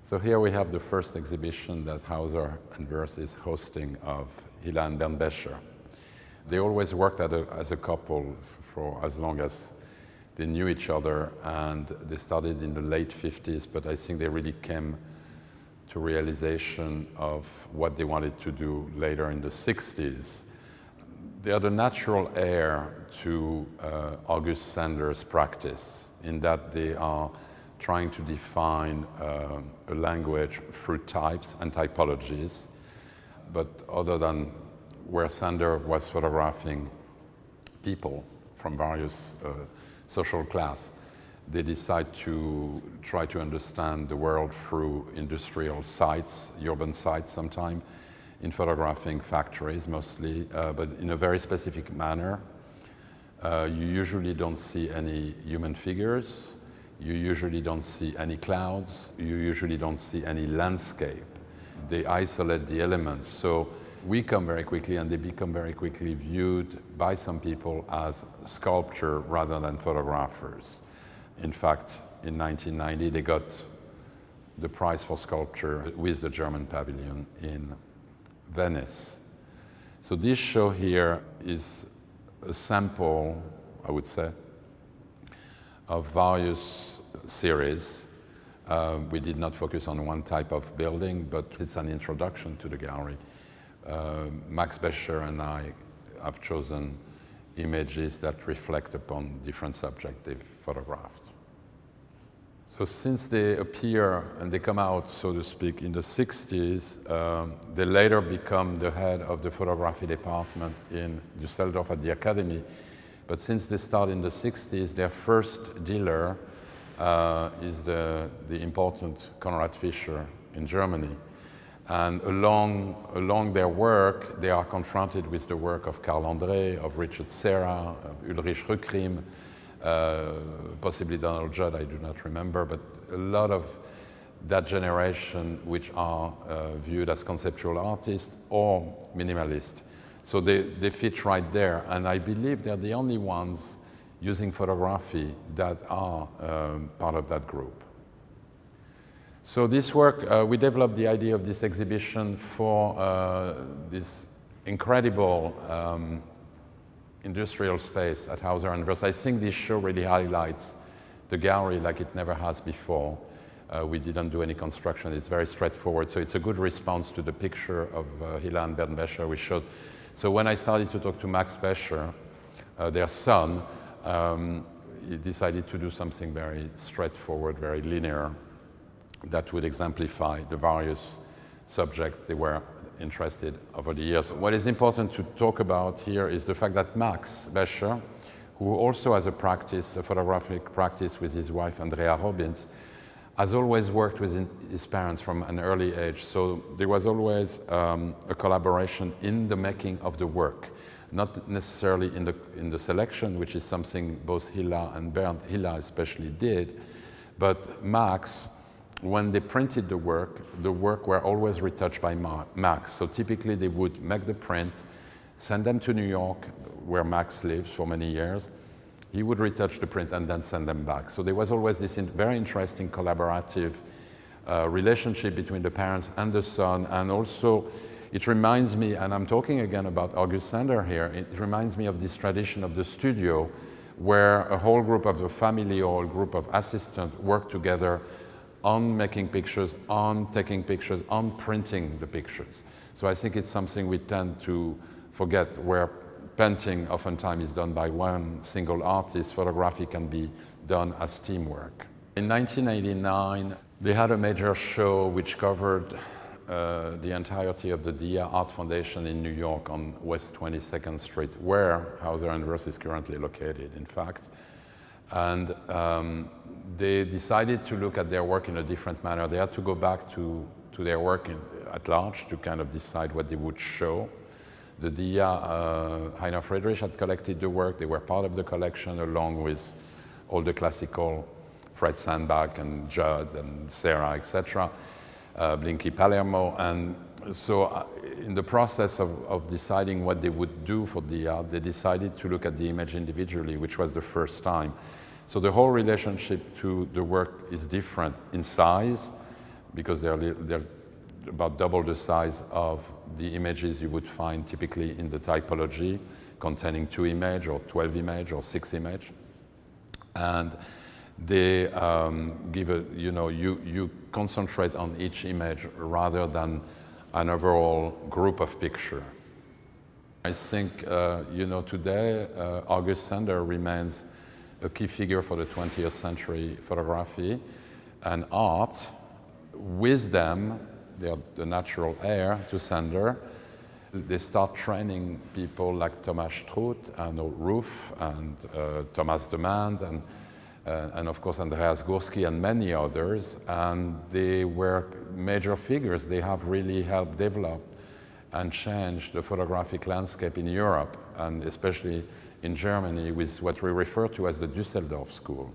So here we have the first exhibition that Hauser Wirth is hosting of Hilla and Bernd Becher. They always worked as a couple for as long as they knew each other, and they started in the late 50s, but I think they really came to realization of what they wanted to do later in the 60s. They are the natural heir to August Sander's practice, in that they are trying to define a language through types and typologies, but other than where Sander was photographing people from various social class, they decide to try to understand the world through industrial sites, urban sites sometimes, in photographing factories mostly, but in a very specific manner. You usually don't see any human figures. You usually don't see any clouds. You usually don't see any landscape. They isolate the elements. So we come very quickly, and they become very quickly viewed by some people as sculpture rather than photographers. In fact, in 1990, they got the prize for sculpture with the German pavilion in Venice. So this show here is a sample, I would say, of various series. We did not focus on one type of building, but it's an introduction to the gallery. Max Becher and I have chosen images that reflect upon different subjects they've photographed. So since they appear and they come out, so to speak, in the 60s, they later become the head of the photography department in Düsseldorf at the Academy. But since they start in the 60s, their first dealer is the important Konrad Fischer in Germany. And along their work, they are confronted with the work of Carl André, of Richard Serra, of Ulrich Rückriem, possibly Donald Judd, I do not remember, but a lot of that generation which are viewed as conceptual artists or minimalist. So they fit right there, and I believe they're the only ones using photography that are part of that group. So this work, we developed the idea of this exhibition for this incredible industrial space at Hauser Wirth. I think this show really highlights the gallery like it never has before. We didn't do any construction, it's very straightforward, so it's a good response to the picture of Hilla and Bernd Becher we showed. So when I started to talk to Max Becher, their son, he decided to do something very straightforward, very linear, that would exemplify the various subjects they were interested over the years. What is important to talk about here is the fact that Max Becher, who also has a photographic practice with his wife Andrea Robbins, has always worked with his parents from an early age. So there was always a collaboration in the making of the work, not necessarily in the selection, which is something both Hilla and Bernd, Hilla especially, did, but Max, when they printed the work were always retouched by Max. So typically they would make the print, send them to New York, where Max lived for many years. He would retouch the print and then send them back. So there was always this very interesting collaborative relationship between the parents and the son. And also, it reminds me, and I'm talking again about August Sander here, it reminds me of this tradition of the studio, where a whole group of the family or a group of assistants work together on making pictures, on taking pictures, on printing the pictures. So I think it's something we tend to forget, where painting oftentimes is done by one single artist, photography can be done as teamwork. In 1989, they had a major show which covered the entirety of the Dia Art Foundation in New York on West 22nd Street, where Hauser Wirth is currently located, in fact. And they decided to look at their work in a different manner. They had to go back to their work at large to kind of decide what they would show. The Dia, Heiner Friedrich had collected the work. They were part of the collection along with all the classical Fred Sandbach and Judd and Serra, etc., Blinky Palermo. And so in the process of deciding what they would do for Dia, they decided to look at the image individually, which was the first time. So the whole relationship to the work is different in size, because they're about double the size of the images you would find typically in the typology, containing 2 images or 12 images or 6 images. And they give a, you concentrate on each image rather than an overall group of pictures. I think, today August Sander remains a key figure for the 20th century photography and art. With them, they are the natural heir to Sander. They start training people like Thomas Struth, Arno Ruff, and Thomas Demand, and of course Andreas Gursky and many others. And they were major figures. They have really helped develop and change the photographic landscape in Europe, and especially in Germany, with what we refer to as the Düsseldorf School.